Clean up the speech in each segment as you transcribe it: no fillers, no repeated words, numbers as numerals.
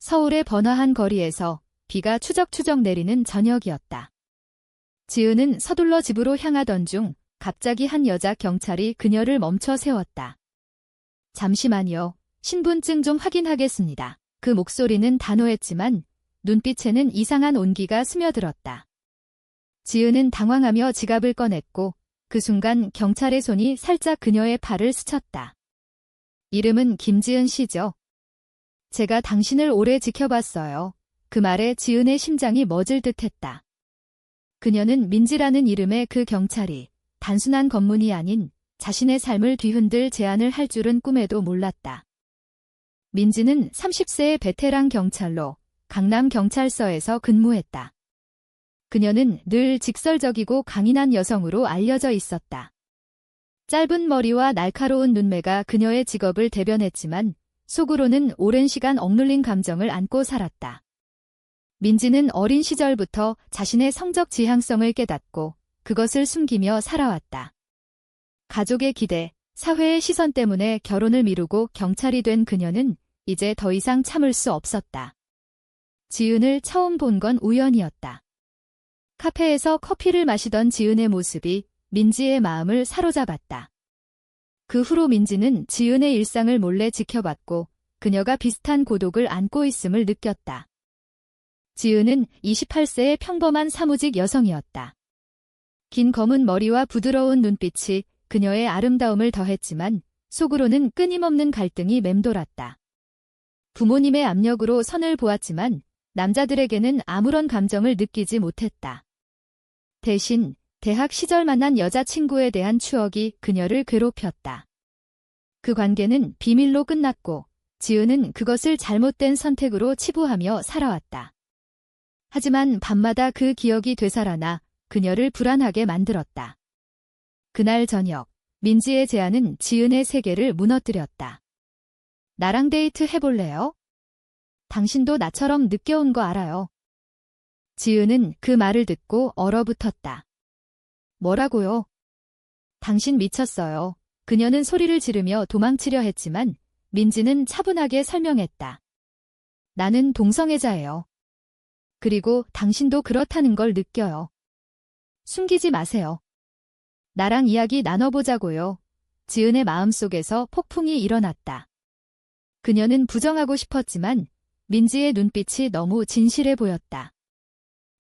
서울의 번화한 거리에서 비가 추적추적 내리는 저녁이었다. 지은은 서둘러 집으로 향하던 중 갑자기 한 여자 경찰이 그녀를 멈춰 세웠다. 잠시만요. 신분증 좀 확인하겠습니다. 그 목소리는 단호했지만 눈빛에는 이상한 온기가 스며들었다. 지은은 당황하며 지갑을 꺼냈고 그 순간 경찰의 손이 살짝 그녀의 팔을 스쳤다. 이름은 김지은 씨죠? 제가 당신을 오래 지켜봤어요. 그 말에 지은의 심장이 멎을 듯했다. 그녀는 민지라는 이름의 그 경찰이 단순한 검문이 아닌 자신의 삶을 뒤흔들 제안을 할 줄은 꿈에도 몰랐다. 민지는 30세의 베테랑 경찰로 강남경찰서에서 근무했다. 그녀는 늘 직설적이고 강인한 여성으로 알려져 있었다. 짧은 머리와 날카로운 눈매가 그녀의 직업을 대변했지만 속으로는 오랜 시간 억눌린 감정을 안고 살았다. 민지는 어린 시절부터 자신의 성적 지향성을 깨닫고 그것을 숨기며 살아왔다. 가족의 기대, 사회의 시선 때문에 결혼을 미루고 경찰이 된 그녀는 이제 더 이상 참을 수 없었다. 지은을 처음 본 건 우연이었다. 카페에서 커피를 마시던 지은의 모습이 민지의 마음을 사로잡았다. 그 후로 민지는 지은의 일상을 몰래 지켜봤고 그녀가 비슷한 고독을 안고 있음을 느꼈다. 지은은 28세의 평범한 사무직 여성이었다. 긴 검은 머리와 부드러운 눈빛이 그녀의 아름다움을 더했지만 속으로는 끊임없는 갈등이 맴돌았다. 부모님의 압력으로 선을 보았지만 남자들에게는 아무런 감정을 느끼지 못했다. 대신 대학 시절 만난 여자친구에 대한 추억이 그녀를 괴롭혔다. 그 관계는 비밀로 끝났고 지은은 그것을 잘못된 선택으로 치부하며 살아왔다. 하지만 밤마다 그 기억이 되살아나 그녀를 불안하게 만들었다. 그날 저녁, 민지의 제안은 지은의 세계를 무너뜨렸다. 나랑 데이트 해볼래요? 당신도 나처럼 늦게 온 거 알아요. 지은은 그 말을 듣고 얼어붙었다. 뭐라고요? 당신 미쳤어요. 그녀는 소리를 지르며 도망치려 했지만 민지는 차분하게 설명했다. 나는 동성애자예요. 그리고 당신도 그렇다는 걸 느껴요. 숨기지 마세요. 나랑 이야기 나눠보자고요. 지은의 마음속에서 폭풍이 일어났다. 그녀는 부정하고 싶었지만 민지의 눈빛이 너무 진실해 보였다.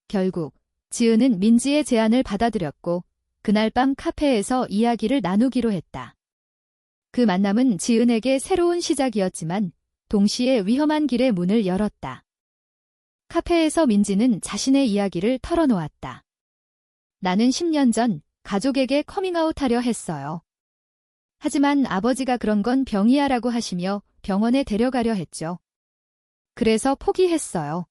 결국 지은은 민지의 제안을 받아들였고 그날 밤 카페에서 이야기를 나누기로 했다. 그 만남은 지은에게 새로운 시작이었지만 동시에 위험한 길의 문을 열었다. 카페에서 민지는 자신의 이야기를 털어놓았다. 나는 10년 전 가족에게 커밍아웃하려 했어요. 하지만 아버지가 그런 건 병이야라고 하시며 병원에 데려가려 했죠. 그래서 포기했어요.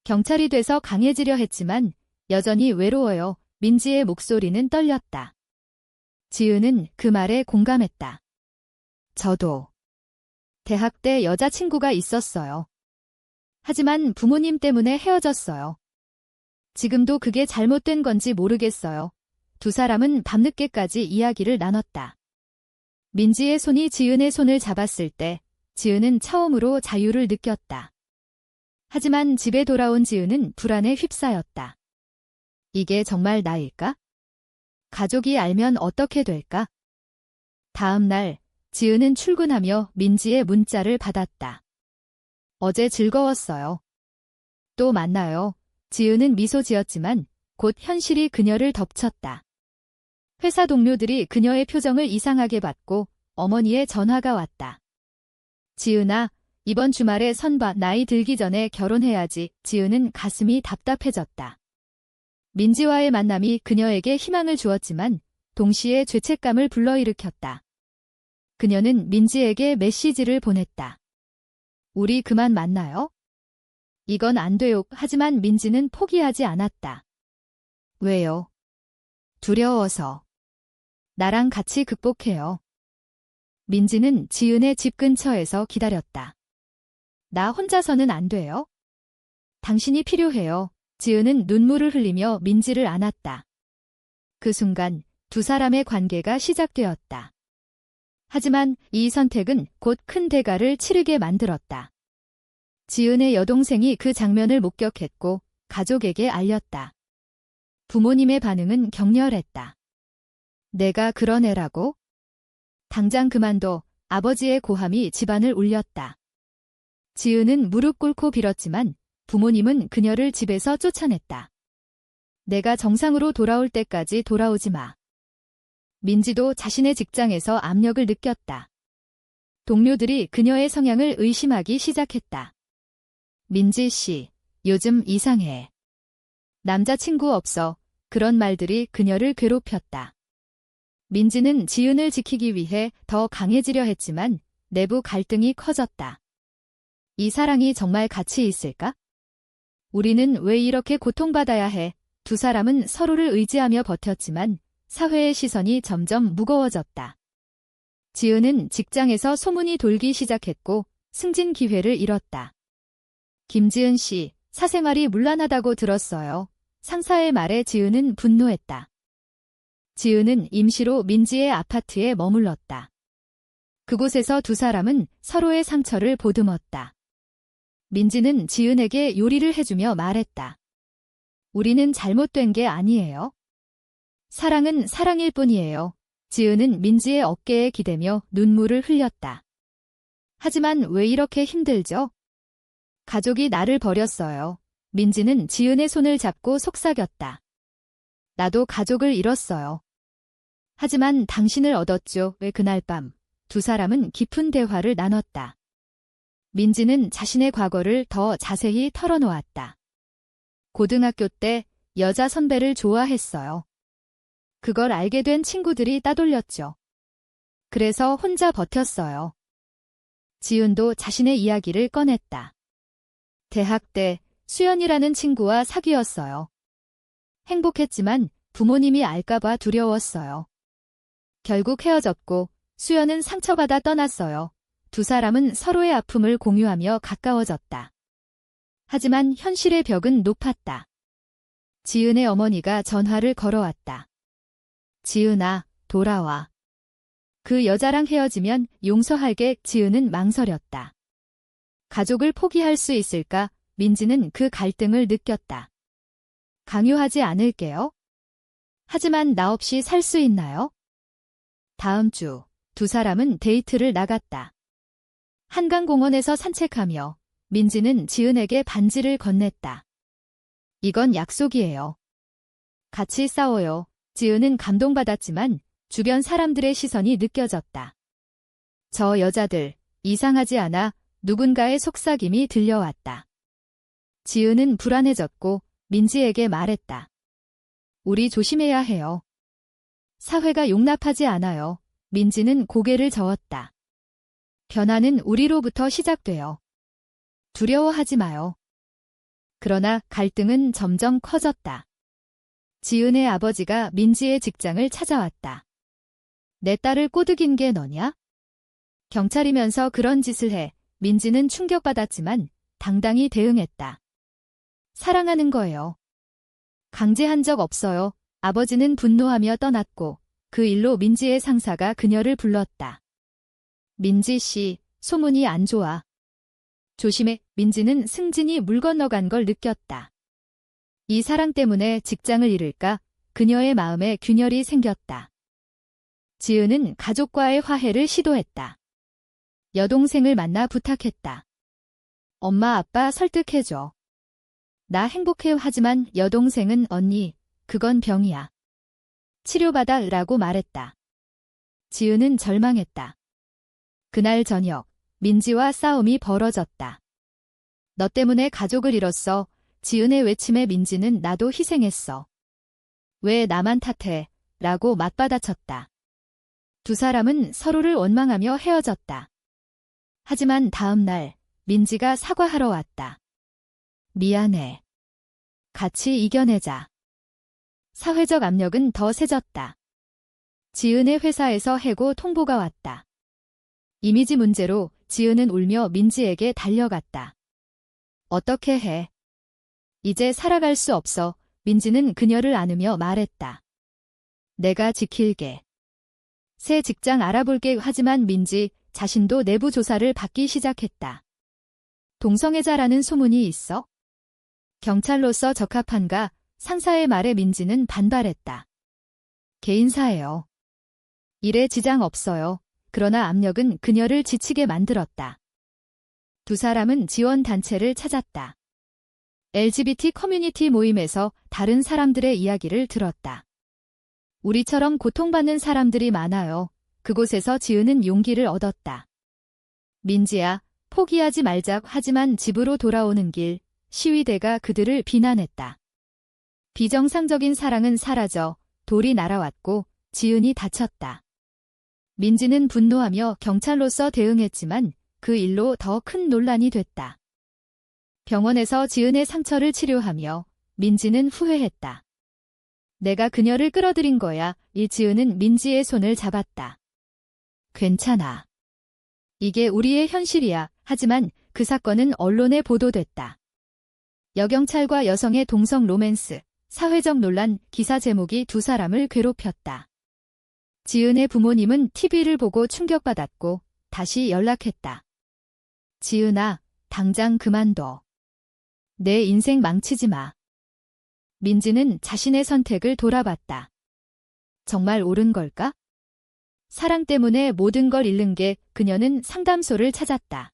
경찰이 돼서 강해지려 했지만 여전히 외로워요. 민지의 목소리는 떨렸다. 지은은 그 말에 공감했다. 저도. 대학 때 여자친구가 있었어요. 하지만 부모님 때문에 헤어졌어요. 지금도 그게 잘못된 건지 모르겠어요. 두 사람은 밤늦게까지 이야기를 나눴다. 민지의 손이 지은의 손을 잡았을 때 지은은 처음으로 자유를 느꼈다. 하지만 집에 돌아온 지은은 불안에 휩싸였다. 이게 정말 나일까? 가족이 알면 어떻게 될까? 다음 날 지은은 출근하며 민지의 문자를 받았다. 어제 즐거웠어요. 또 만나요. 지은은 미소 지었지만 곧 현실이 그녀를 덮쳤다. 회사 동료들이 그녀의 표정을 이상하게 봤고 어머니의 전화가 왔다. 지은아, 이번 주말에 선봐. 나이 들기 전에 결혼해야지. 지은은 가슴이 답답해졌다. 민지와의 만남이 그녀에게 희망을 주었지만 동시에 죄책감을 불러일으켰다. 그녀는 민지에게 메시지를 보냈다. 우리 그만 만나요? 이건 안 돼요. 하지만 민지는 포기하지 않았다. 왜요? 두려워서. 나랑 같이 극복해요. 민지는 지은의 집 근처에서 기다렸다. 나 혼자서는 안 돼요? 당신이 필요해요. 지은은 눈물을 흘리며 민지를 안았다. 그 순간 두 사람의 관계가 시작되었다. 하지만 이 선택은 곧 큰 대가를 치르게 만들었다. 지은의 여동생이 그 장면을 목격했고 가족에게 알렸다. 부모님의 반응은 격렬했다. 내가 그런 애라고? 당장 그만둬. 아버지의 고함이 집안을 울렸다. 지은은 무릎 꿇고 빌었지만 부모님은 그녀를 집에서 쫓아냈다. 내가 정상으로 돌아올 때까지 돌아오지 마. 민지도 자신의 직장에서 압력을 느꼈다. 동료들이 그녀의 성향을 의심하기 시작했다. 민지 씨, 요즘 이상해. 남자친구 없어. 그런 말들이 그녀를 괴롭혔다. 민지는 지은을 지키기 위해 더 강해지려 했지만 내부 갈등이 커졌다. 이 사랑이 정말 가치 있을까? 우리는 왜 이렇게 고통받아야 해? 두 사람은 서로를 의지하며 버텼지만 사회의 시선이 점점 무거워졌다. 지은은 직장에서 소문이 돌기 시작했고 승진 기회를 잃었다. 김지은 씨, 사생활이 문란하다고 들었어요. 상사의 말에 지은은 분노했다. 지은은 임시로 민지의 아파트에 머물렀다. 그곳에서 두 사람은 서로의 상처를 보듬었다. 민지는 지은에게 요리를 해주며 말했다. 우리는 잘못된 게 아니에요. 사랑은 사랑일 뿐이에요. 지은은 민지의 어깨에 기대며 눈물을 흘렸다. 하지만 왜 이렇게 힘들죠? 가족이 나를 버렸어요. 민지는 지은의 손을 잡고 속삭였다. 나도 가족을 잃었어요. 하지만 당신을 얻었죠. 왜 그날 밤 두 사람은 깊은 대화를 나눴다. 민지는 자신의 과거를 더 자세히 털어놓았다. 고등학교 때 여자 선배를 좋아했어요. 그걸 알게 된 친구들이 따돌렸죠. 그래서 혼자 버텼어요. 지은도 자신의 이야기를 꺼냈다. 대학 때 수연이라는 친구와 사귀었어요. 행복했지만 부모님이 알까봐 두려웠어요. 결국 헤어졌고 수연은 상처받아 떠났어요. 두 사람은 서로의 아픔을 공유하며 가까워졌다. 하지만 현실의 벽은 높았다. 지은의 어머니가 전화를 걸어왔다. 지은아, 돌아와. 그 여자랑 헤어지면 용서할게. 지은은 망설였다. 가족을 포기할 수 있을까? 민지는 그 갈등을 느꼈다. 강요하지 않을게요. 하지만 나 없이 살 수 있나요? 다음 주 두 사람은 데이트를 나갔다. 한강공원에서 산책하며 민지는 지은에게 반지를 건넸다. 이건 약속이에요. 같이 싸워요. 지은은 감동받았지만 주변 사람들의 시선이 느껴졌다. 저 여자들, 이상하지 않아? 누군가의 속삭임이 들려왔다. 지은은 불안해졌고 민지에게 말했다. 우리 조심해야 해요. 사회가 용납하지 않아요. 민지는 고개를 저었다. 변화는 우리로부터 시작돼요. 두려워하지 마요. 그러나 갈등은 점점 커졌다. 지은의 아버지가 민지의 직장을 찾아왔다. 내 딸을 꼬드긴 게 너냐? 경찰이면서 그런 짓을 해. 민지는 충격받았지만 당당히 대응했다. 사랑하는 거예요. 강제한 적 없어요. 아버지는 분노하며 떠났고 그 일로 민지의 상사가 그녀를 불렀다. 민지 씨, 소문이 안 좋아. 조심해. 민지는 승진이 물 건너간 걸 느꼈다. 이 사랑 때문에 직장을 잃을까? 그녀의 마음에 균열이 생겼다. 지은은 가족과의 화해를 시도했다. 여동생을 만나 부탁했다. 엄마 아빠 설득해줘. 나 행복해. 하지만 여동생은 언니, 그건 병이야. 치료받아 라고 말했다. 지은은 절망했다. 그날 저녁, 민지와 싸움이 벌어졌다. 너 때문에 가족을 잃었어. 지은의 외침에 민지는 나도 희생했어. 왜 나만 탓해? 라고 맞받아쳤다. 두 사람은 서로를 원망하며 헤어졌다. 하지만 다음 날, 민지가 사과하러 왔다. 미안해. 같이 이겨내자. 사회적 압력은 더 세졌다. 지은의 회사에서 해고 통보가 왔다. 이미지 문제로 지은은 울며 민지에게 달려갔다. 어떻게 해? 이제 살아갈 수 없어. 민지는 그녀를 안으며 말했다. 내가 지킬게. 새 직장 알아볼게. 하지만 민지 자신도 내부 조사를 받기 시작했다. 동성애자라는 소문이 있어? 경찰로서 적합한가? 상사의 말에 민지는 반발했다. 개인사예요. 일에 지장 없어요. 그러나 압력은 그녀를 지치게 만들었다. 두 사람은 지원단체를 찾았다. LGBT 커뮤니티 모임에서 다른 사람들의 이야기를 들었다. 우리처럼 고통받는 사람들이 많아요. 그곳에서 지은은 용기를 얻었다. 민지야, 포기하지 말자. 하지만 집으로 돌아오는 길, 시위대가 그들을 비난했다. 비정상적인 사랑은 사라져 돌이 날아왔고 지은이 다쳤다. 민지는 분노하며 경찰로서 대응했지만 그 일로 더 큰 논란이 됐다. 병원에서 지은의 상처를 치료하며 민지는 후회했다. 내가 그녀를 끌어들인 거야. 지은은 민지의 손을 잡았다. 괜찮아. 이게 우리의 현실이야. 하지만 그 사건은 언론에 보도됐다. 여경찰과 여성의 동성 로맨스, 사회적 논란, 기사 제목이 두 사람을 괴롭혔다. 지은의 부모님은 TV를 보고 충격받았고 다시 연락했다. 지은아, 당장 그만둬. 내 인생 망치지 마. 민지는 자신의 선택을 돌아봤다. 정말 옳은 걸까? 사랑 때문에 모든 걸 잃는 게 그녀는 상담소를 찾았다.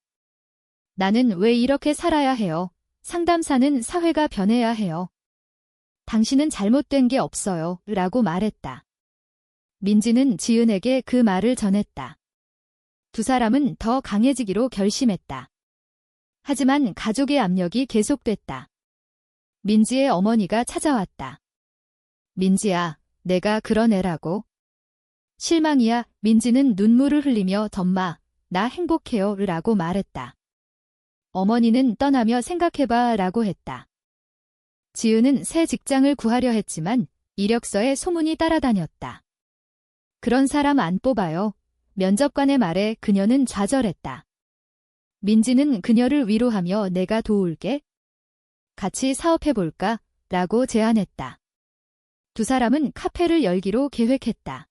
나는 왜 이렇게 살아야 해요? 상담사는 사회가 변해야 해요. 당신은 잘못된 게 없어요. 라고 말했다. 민지는 지은에게 그 말을 전했다. 두 사람은 더 강해지기로 결심했다. 하지만 가족의 압력이 계속됐다. 민지의 어머니가 찾아왔다. 민지야, 내가 그런 애라고? 실망이야. 민지는 눈물을 흘리며 덤마, 나 행복해요. 라고 말했다. 어머니는 떠나며 생각해봐. 라고 했다. 지은은 새 직장을 구하려 했지만 이력서에 소문이 따라다녔다. 그런 사람 안 뽑아요. 면접관의 말에 그녀는 좌절했다. 민지는 그녀를 위로하며 내가 도울게. 같이 사업해볼까? 라고 제안했다. 두 사람은 카페를 열기로 계획했다.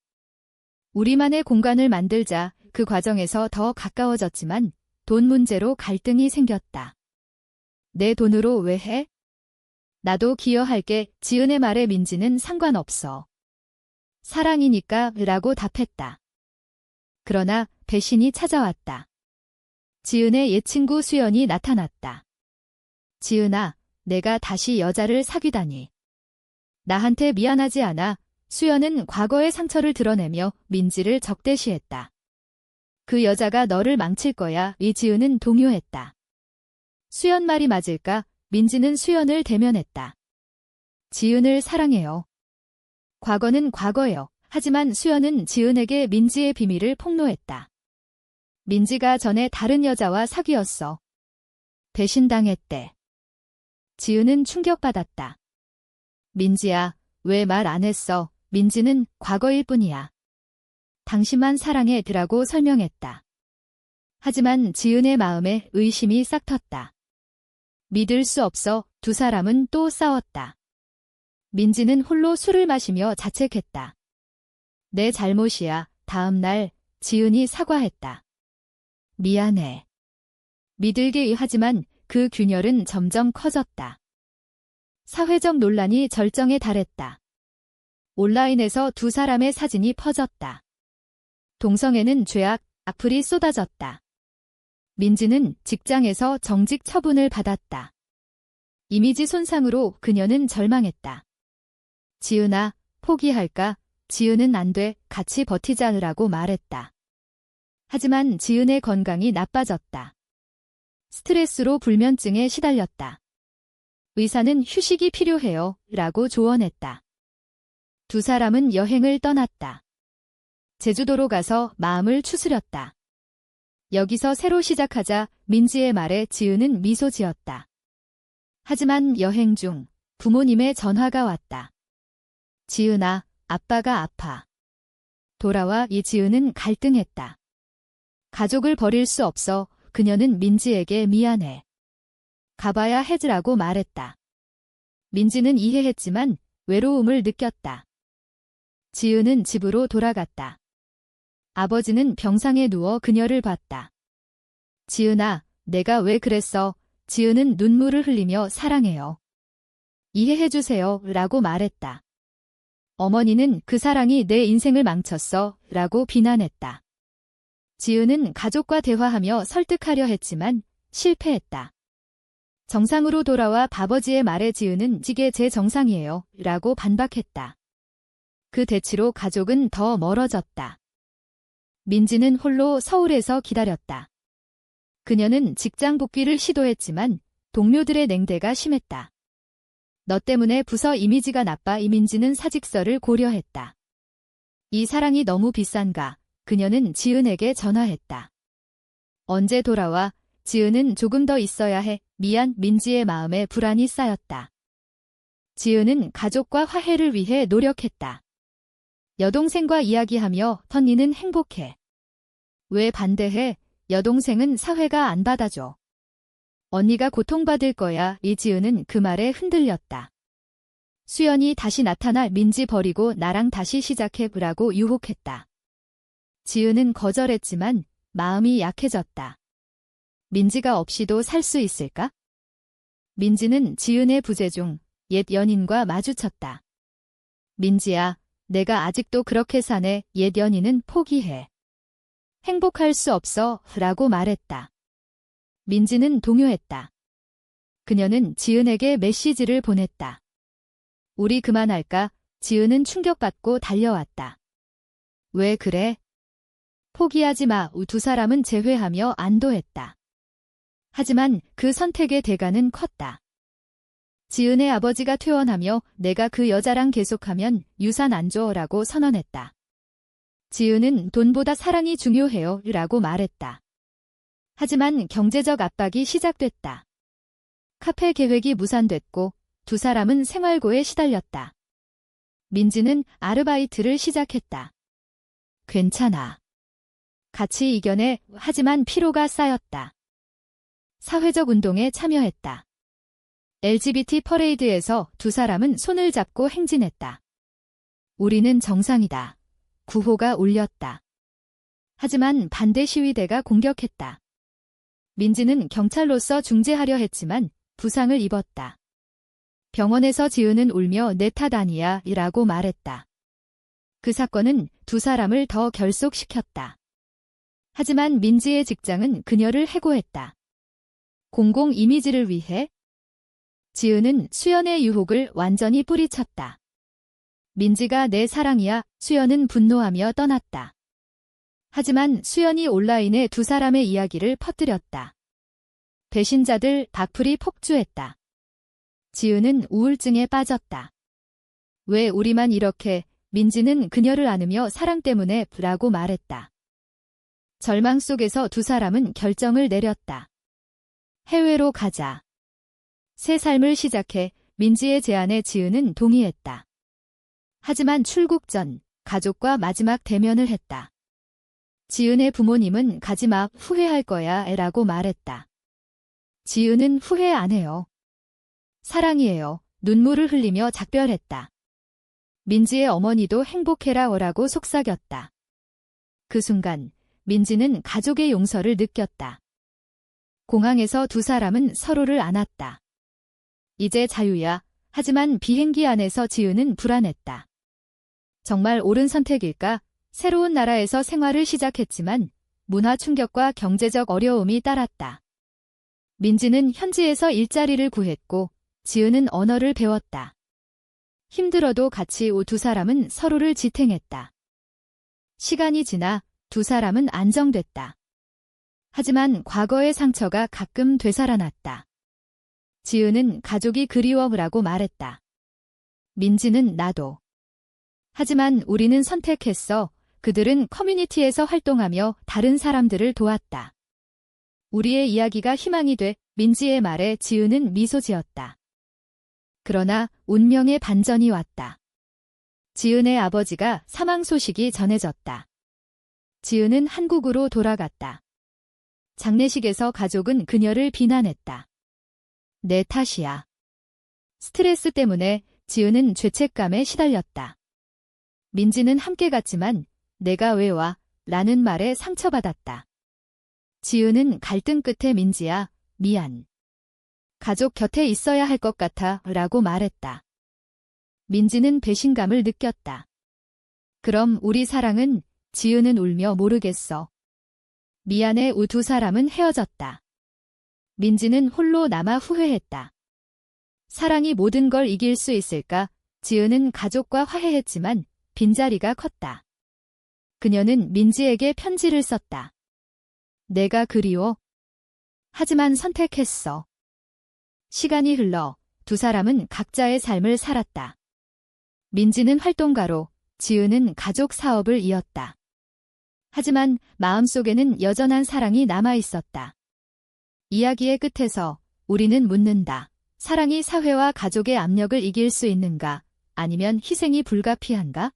우리만의 공간을 만들자. 그 과정에서 더 가까워졌지만 돈 문제로 갈등이 생겼다. 내 돈으로 왜 해? 나도 기여할게. 지은의 말에 민지는 상관없어. 사랑이니까 라고 답했다. 그러나 배신이 찾아왔다. 지은의 옛 친구 수연이 나타났다. 지은아, 내가 다시 여자를 사귀다니. 나한테 미안하지 않아. 수연은 과거의 상처를 드러내며 민지를 적대시했다. 그 여자가 너를 망칠 거야. 지은은 동요했다. 수연 말이 맞을까? 민지는 수연을 대면했다. 지은을 사랑해요. 과거는 과거예요. 하지만 수연은 지은에게 민지의 비밀을 폭로했다. 민지가 전에 다른 여자와 사귀었어. 배신당했대. 지은은 충격받았다. 민지야, 왜 말 안 했어? 민지는 과거일 뿐이야. 당신만 사랑해라고 설명했다. 하지만 지은의 마음에 의심이 싹 텄다. 믿을 수 없어. 두 사람은 또 싸웠다. 민지는 홀로 술을 마시며 자책했다. 내 잘못이야. 다음 날 지은이 사과했다. 미안해. 믿을게. 하지만 그 균열은 점점 커졌다. 사회적 논란이 절정에 달했다. 온라인에서 두 사람의 사진이 퍼졌다. 동성애는 죄악, 악플이 쏟아졌다. 민지는 직장에서 정직 처분을 받았다. 이미지 손상으로 그녀는 절망했다. 지은아, 포기할까? 지은은 안 돼. 같이 버티자라고 말했다. 하지만 지은의 건강이 나빠졌다. 스트레스로 불면증에 시달렸다. 의사는 휴식이 필요해요. 라고 조언했다. 두 사람은 여행을 떠났다. 제주도로 가서 마음을 추스렸다. 여기서 새로 시작하자. 민지의 말에 지은은 미소 지었다. 하지만 여행 중 부모님의 전화가 왔다. 지은아, 아빠가 아파. 돌아와. 지은은 갈등했다. 가족을 버릴 수 없어. 그녀는 민지에게 미안해. 가봐야 해즈라고 말했다. 민지는 이해했지만 외로움을 느꼈다. 지은은 집으로 돌아갔다. 아버지는 병상에 누워 그녀를 봤다. 지은아, 내가 왜 그랬어? 지은은 눈물을 흘리며 사랑해요. 이해해주세요. 라고 말했다. 어머니는 그 사랑이 내 인생을 망쳤어. 라고 비난했다. 지은은 가족과 대화하며 설득하려 했지만 실패했다. 정상으로 돌아와 아버지의 말에 지은은 이게 제 정상이에요. 라고 반박했다. 그 대치로 가족은 더 멀어졌다. 민지는 홀로 서울에서 기다렸다. 그녀는 직장 복귀를 시도했지만 동료들의 냉대가 심했다. 너 때문에 부서 이미지가 나빠. 이민지는 사직서를 고려했다. 이 사랑이 너무 비싼가? 그녀는 지은에게 전화했다. 언제 돌아와? 지은은 조금 더 있어야 해. 미안. 민지의 마음에 불안이 쌓였다. 지은은 가족과 화해를 위해 노력했다. 여동생과 이야기하며 언니는 행복해. 왜 반대해? 여동생은 사회가 안 받아줘. 언니가 고통받을 거야. 이지은은 그 말에 흔들렸다. 수연이 다시 나타나 민지 버리고 나랑 다시 시작해보라고 유혹했다. 지은은 거절했지만 마음이 약해졌다. 민지가 없이도 살 수 있을까? 민지는 지은의 부재 중 옛 연인과 마주쳤다. 민지야, 내가 아직도 그렇게 사네. 옛 연인은 포기해. 행복할 수 없어. 라고 말했다. 민지는 동요했다. 그녀는 지은에게 메시지를 보냈다. 우리 그만할까? 지은은 충격받고 달려왔다. 왜 그래? 포기하지 마. 두 사람은 재회하며 안도했다. 하지만 그 선택의 대가는 컸다. 지은의 아버지가 퇴원하며 내가 그 여자랑 계속하면 유산 안 줘라고 선언했다. 지은은 돈보다 사랑이 중요해요. 라고 말했다. 하지만 경제적 압박이 시작됐다. 카페 계획이 무산됐고 두 사람은 생활고에 시달렸다. 민지는 아르바이트를 시작했다. 괜찮아. 같이 이겨내. 하지만 피로가 쌓였다. 사회적 운동에 참여했다. LGBT 퍼레이드에서 두 사람은 손을 잡고 행진했다. 우리는 정상이다. 구호가 울렸다. 하지만 반대 시위대가 공격했다. 민지는 경찰로서 중재하려 했지만 부상을 입었다. 병원에서 지은은 울며 내 탓 아니야. 라고 말했다. 그 사건은 두 사람을 더 결속시켰다. 하지만 민지의 직장은 그녀를 해고했다. 공공 이미지를 위해 지은은 수연의 유혹을 완전히 뿌리쳤다. 민지가 내 사랑이야. 수연은 분노하며 떠났다. 하지만 수연이 온라인에 두 사람의 이야기를 퍼뜨렸다. 배신자들 악플이 폭주했다. 지은은 우울증에 빠졌다. 왜 우리만 이렇게? 민지는 그녀를 안으며 사랑 때문에 라고 말했다. 절망 속에서 두 사람은 결정을 내렸다. 해외로 가자. 새 삶을 시작해. 민지의 제안에 지은은 동의했다. 하지만 출국 전 가족과 마지막 대면을 했다. 지은의 부모님은 가지마. 후회할 거야. 라고 말했다. 지은은 후회 안 해요. 사랑이에요. 눈물을 흘리며 작별했다. 민지의 어머니도 행복해라라고 속삭였다. 그 순간 민지는 가족의 용서를 느꼈다. 공항에서 두 사람은 서로를 안았다. 이제 자유야. 하지만 비행기 안에서 지은은 불안했다. 정말 옳은 선택일까? 새로운 나라에서 생활을 시작했지만 문화 충격과 경제적 어려움이 따랐다. 민지는 현지에서 일자리를 구했고 지은은 언어를 배웠다. 힘들어도 같이 두 사람은 서로를 지탱했다. 시간이 지나 두 사람은 안정됐다. 하지만 과거의 상처가 가끔 되살아났다. 지은은 가족이 그리워라고 말했다. 민지는 나도. 하지만 우리는 선택했어. 그들은 커뮤니티에서 활동하며 다른 사람들을 도왔다. 우리의 이야기가 희망이 돼. 민지의 말에 지은은 미소 지었다. 그러나 운명의 반전이 왔다. 지은의 아버지가 사망 소식이 전해졌다. 지은은 한국으로 돌아갔다. 장례식에서 가족은 그녀를 비난했다. 내 탓이야. 스트레스 때문에 지은은 죄책감에 시달렸다. 민지는 함께 갔지만 내가 왜 와? 라는 말에 상처받았다. 지은은 갈등 끝에 민지야, 미안. 가족 곁에 있어야 할 것 같아 라고 말했다. 민지는 배신감을 느꼈다. 그럼 우리 사랑은? 지은은 울며 모르겠어. 미안해. 두 사람은 헤어졌다. 민지는 홀로 남아 후회했다. 사랑이 모든 걸 이길 수 있을까? 지은은 가족과 화해했지만 빈자리가 컸다. 그녀는 민지에게 편지를 썼다. 내가 그리워. 하지만 선택했어. 시간이 흘러 두 사람은 각자의 삶을 살았다. 민지는 활동가로, 지은은 가족 사업을 이었다. 하지만 마음속에는 여전한 사랑이 남아 있었다. 이야기의 끝에서 우리는 묻는다. 사랑이 사회와 가족의 압력을 이길 수 있는가? 아니면 희생이 불가피한가?